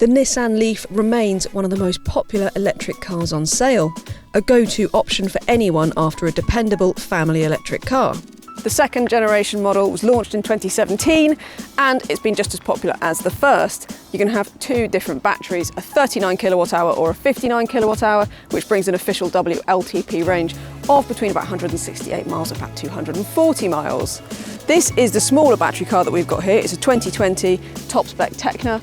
The Nissan Leaf remains one of the most popular electric cars on sale, a go-to option for anyone after a dependable family electric car. The second generation model was launched in 2017 and it's been just as popular as the first. You can have two different batteries, a 39 kilowatt hour or a 59 kilowatt hour, which brings an official WLTP range of between about 168 miles and about 240 miles. This is the smaller battery car that we've got here. It's a 2020 top spec Tecna.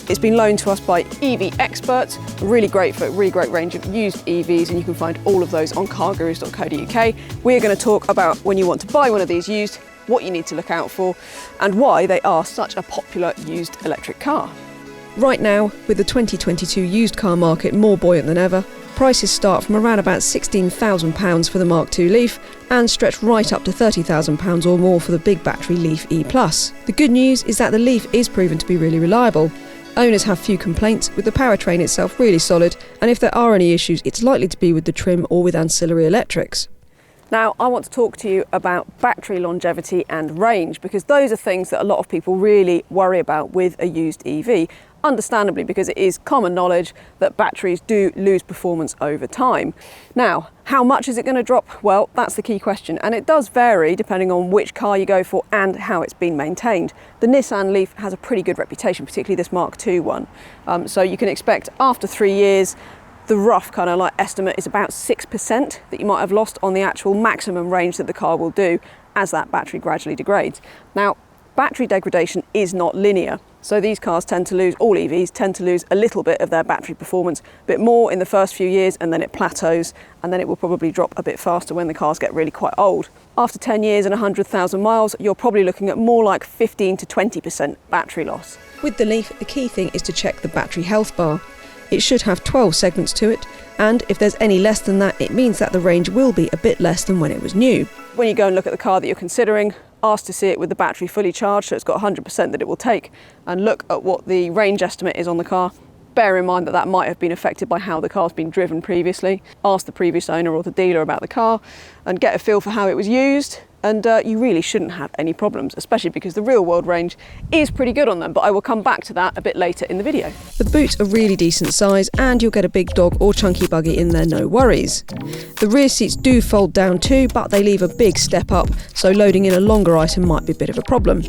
It's been loaned to us by EV Experts, really great for a really great range of used EVs, and you can find all of those on cargurus.co.uk. We're going to talk about when you want to buy one of these used, what you need to look out for, and why they are such a popular used electric car. Right now, with the 2022 used car market more buoyant than ever, prices start from around about £16,000 for the Mk2 Leaf and stretch right up to £30,000 or more for the big battery Leaf E+. The good news is that the Leaf is proven to be really reliable. Owners have few complaints, with the powertrain itself really solid, and if there are any issues, it's likely to be with the trim or with ancillary electrics. Now, I want to talk to you about battery longevity and range, because those are things that a lot of people really worry about with a used EV. Understandably, because it is common knowledge that batteries do lose performance over time. Now, how much is it going to drop? Well, that's the key question, and it does vary depending on which car you go for and how it's been maintained. The Nissan Leaf has a pretty good reputation, particularly this Mk2 one. So you can expect after 3 years, the rough kind of like estimate is about 6% that you might have lost on the actual maximum range that the car will do as that battery gradually degrades. Now, battery degradation is not linear. So these cars tend to lose, all EVs tend to lose a little bit of their battery performance, a bit more in the first few years, and then it plateaus, and then it will probably drop a bit faster when the cars get really quite old. After 10 years and 100,000 miles, you're probably looking at more like 15 to 20% battery loss. With the Leaf, the key thing is to check the battery health bar. It should have 12 segments to it, and if there's any less than that, it means that the range will be a bit less than when it was new. When you go and look at the car that you're considering, ask to see it with the battery fully charged, so it's got 100% that it will take, and look at what the range estimate is on the car. Bear in mind that that might have been affected by how the car's been driven previously. Ask the previous owner or the dealer about the car and get a feel for how it was used, and you really shouldn't have any problems, especially because the real world range is pretty good on them, but I will come back to that a bit later in the video. The boot's a really decent size and you'll get a big dog or chunky buggy in there, no worries. The rear seats do fold down too, but they leave a big step up, so loading in a longer item might be a bit of a problem.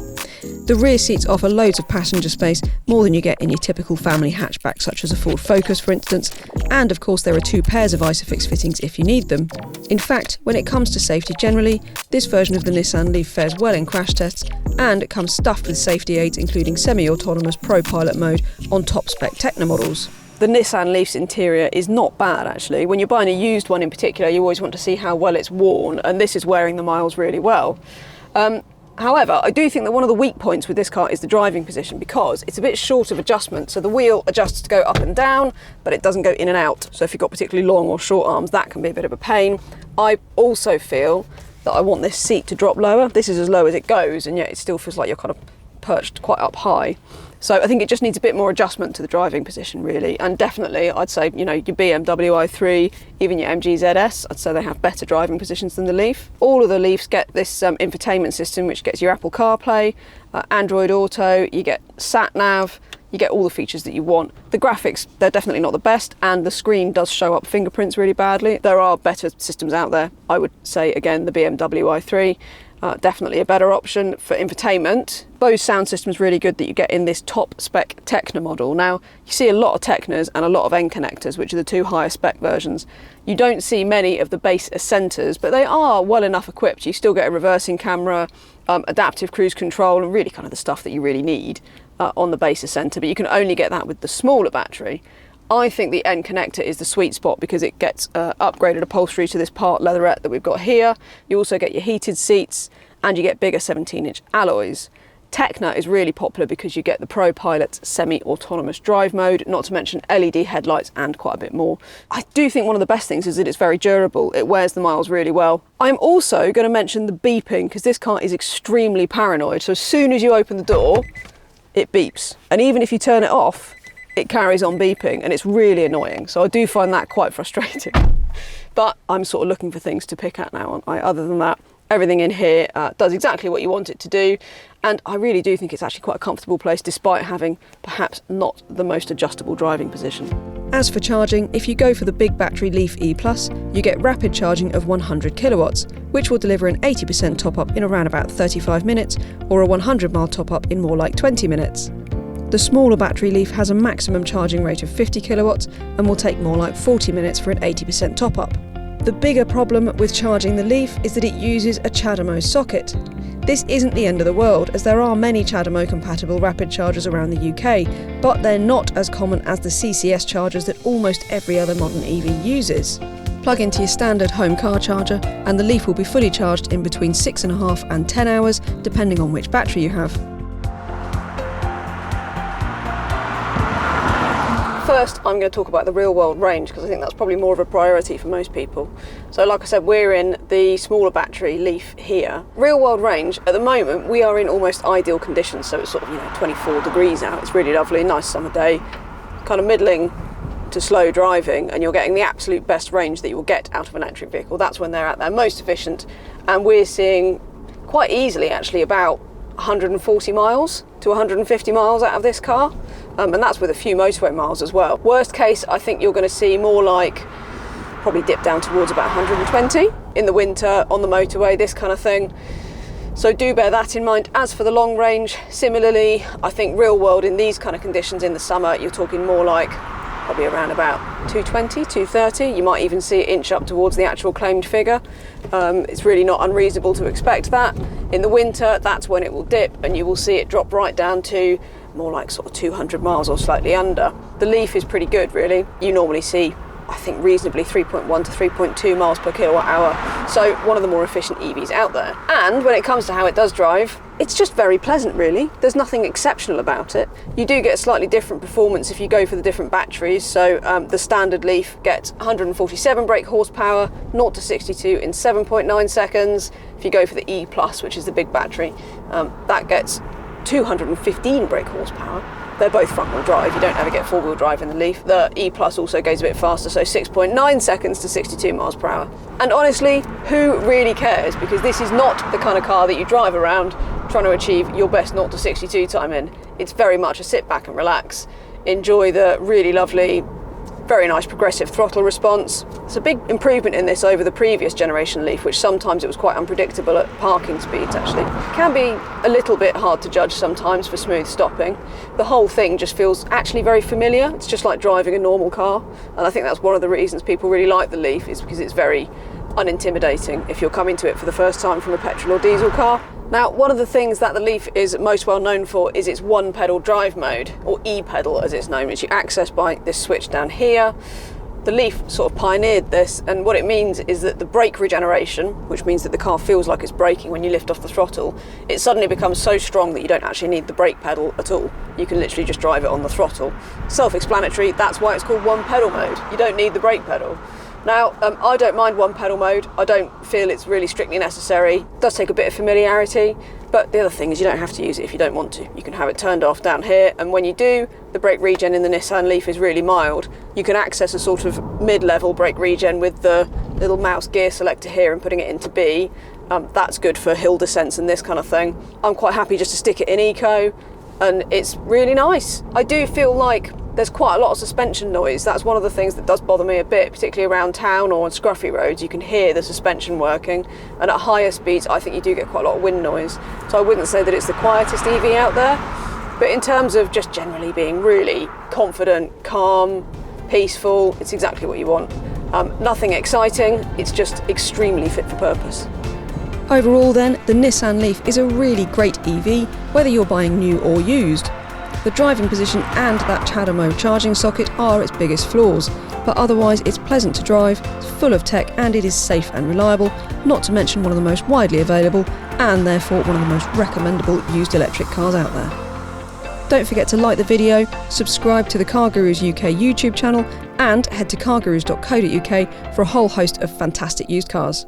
The rear seats offer loads of passenger space, more than you get in your typical family hatchback such as a Ford Focus for instance, and of course there are 2 pairs of Isofix fittings if you need them. In fact, when it comes to safety generally, this version of the Nissan Leaf fares well in crash tests, and it comes stuffed with safety aids including semi-autonomous Pro Pilot mode on top spec Tecna models. The Nissan Leaf's interior is not bad actually. When you're buying a used one in particular, you always want to see how well it's worn, and this is wearing the miles really well. However, I do think that one of the weak points with this car is the driving position, because it's a bit short of adjustment. So the wheel adjusts to go up and down, but it doesn't go in and out. So if you've got particularly long or short arms, that can be a bit of a pain. I also feel that I want this seat to drop lower. This is as low as it goes, and yet it still feels like you're kind of perched quite up high. So I think it just needs a bit more adjustment to the driving position really, and definitely I'd say, you know, your BMW i3, even your MG ZS, I'd say they have better driving positions than the Leaf. All of the Leafs get this infotainment system which gets your Apple CarPlay, Android Auto, you get sat-nav, you get all the features that you want. The graphics, they're definitely not the best, and the screen does show up fingerprints really badly. There are better systems out there. I would say again the BMW i3, definitely a better option for infotainment. Bose sound system's really good that you get in this top spec Tecna model. Now, you see a lot of Tecnas and a lot of N connectors, which are the 2 higher spec versions. You don't see many of the base Accenters, but they are well enough equipped. You still get a reversing camera, adaptive cruise control, and really kind of the stuff that you really need on the base Accenter, but you can only get that with the smaller battery. I think the N connector is the sweet spot because it gets upgraded upholstery to this part leatherette that we've got here. You also get your heated seats and you get bigger 17-inch alloys. Tecna is really popular because you get the Pro Pilot semi-autonomous drive mode, not to mention LED headlights and quite a bit more. I do think one of the best things is that it's very durable. It wears the miles really well. I'm also going to mention the beeping because this car is extremely paranoid. So as soon as you open the door, it beeps. And even if you turn it off, it carries on beeping, and it's really annoying. So I do find that quite frustrating. But I'm sort of looking for things to pick at now, aren't I? Other than that, Everything in here does exactly what you want it to do, and I really do think it's actually quite a comfortable place despite having perhaps not the most adjustable driving position. As for charging, if you go for the big battery Leaf E+, you get rapid charging of 100 kilowatts, which will deliver an 80% top-up in around about 35 minutes, or a 100-mile top-up in more like 20 minutes. The smaller battery Leaf has a maximum charging rate of 50 kilowatts and will take more like 40 minutes for an 80% top-up. The bigger problem with charging the Leaf is that it uses a CHAdeMO socket. This isn't the end of the world, as there are many CHAdeMO-compatible rapid chargers around the UK, but they're not as common as the CCS chargers that almost every other modern EV uses. Plug into your standard home car charger, and the Leaf will be fully charged in between 6.5 and 10 hours, depending on which battery you have. First, I'm going to talk about the real-world range, because I think that's probably more of a priority for most people. So like I said, we're in the smaller battery Leaf here. Real-world range, at the moment, we are in almost ideal conditions, so it's sort of 24 degrees out. It's really lovely, nice summer day, kind of middling to slow driving, and you're getting the absolute best range that you will get out of an electric vehicle. That's when they're at their most efficient, and we're seeing quite easily actually about 140 miles to 150 miles out of this car, and that's with a few motorway miles as well. Worst case, I think you're going to see more like probably dip down towards about 120 in the winter on the motorway, this kind of thing. So do bear that in mind. As for the long range, similarly, I think real world in these kind of conditions in the summer, you're talking more like probably around about 220, 230. You might even see it inch up towards the actual claimed figure. It's really not unreasonable to expect that. In the winter, that's when it will dip, and you will see it drop right down to more like sort of 200 miles or slightly under. The Leaf is pretty good, really. You normally see, I think, reasonably 3.1 to 3.2 miles per kilowatt hour. So one of the more efficient EVs out there. And when it comes to how it does drive, it's just very pleasant, really. There's nothing exceptional about it. You do get slightly different performance if you go for the different batteries. So the standard Leaf gets 147 brake horsepower, 0 to 62 in 7.9 seconds. If you go for the E+, which is the big battery, that gets 215 brake horsepower. They're both front-wheel drive. You don't ever get four-wheel drive in the Leaf. The E+ also goes a bit faster, so 6.9 seconds to 62 miles per hour. And honestly, who really cares? Because this is not the kind of car that you drive around trying to achieve your best 0 to 62 time in. It's very much a sit back and relax. Enjoy the really lovely, very nice progressive throttle response. It's a big improvement in this over the previous generation Leaf, which sometimes it was quite unpredictable at parking speeds actually. It can be a little bit hard to judge sometimes for smooth stopping. The whole thing just feels actually very familiar. It's just like driving a normal car, and I think that's one of the reasons people really like the Leaf, is because it's very unintimidating if you're coming to it for the first time from a petrol or diesel car. Now, one of the things that the Leaf is most well known for is its one-pedal drive mode, or E-pedal as it's known, which you access by this switch down here. The Leaf sort of pioneered this, and what it means is that the brake regeneration, which means that the car feels like it's braking when you lift off the throttle, it suddenly becomes so strong that you don't actually need the brake pedal at all. You can literally just drive it on the throttle. Self-explanatory, that's why it's called one-pedal mode. You don't need the brake pedal. Now, I don't mind one pedal mode. I don't feel it's really strictly necessary. It does take a bit of familiarity, but the other thing is you don't have to use it if you don't want to. You can have it turned off down here, and when you do, the brake regen in the Nissan Leaf is really mild. You can access a sort of mid-level brake regen with the little mouse gear selector here and putting it into B. That's good for hill descents and this kind of thing. I'm quite happy just to stick it in Eco, and it's really nice. I do feel like there's quite a lot of suspension noise. That's one of the things that does bother me a bit, particularly around town or on scruffy roads. You can hear the suspension working, and at higher speeds I think you do get quite a lot of wind noise. So I wouldn't say that it's the quietest EV out there, but in terms of just generally being really confident, calm, peaceful, it's exactly what you want. Nothing exciting, it's just extremely fit for purpose. Overall then, the Nissan Leaf is a really great EV, whether you're buying new or used. The driving position and that CHAdeMO charging socket are its biggest flaws, but otherwise it's pleasant to drive, it's full of tech, and it is safe and reliable, not to mention one of the most widely available and therefore one of the most recommendable used electric cars out there. Don't forget to like the video, subscribe to the Car Gurus UK YouTube channel, and head to cargurus.co.uk for a whole host of fantastic used cars.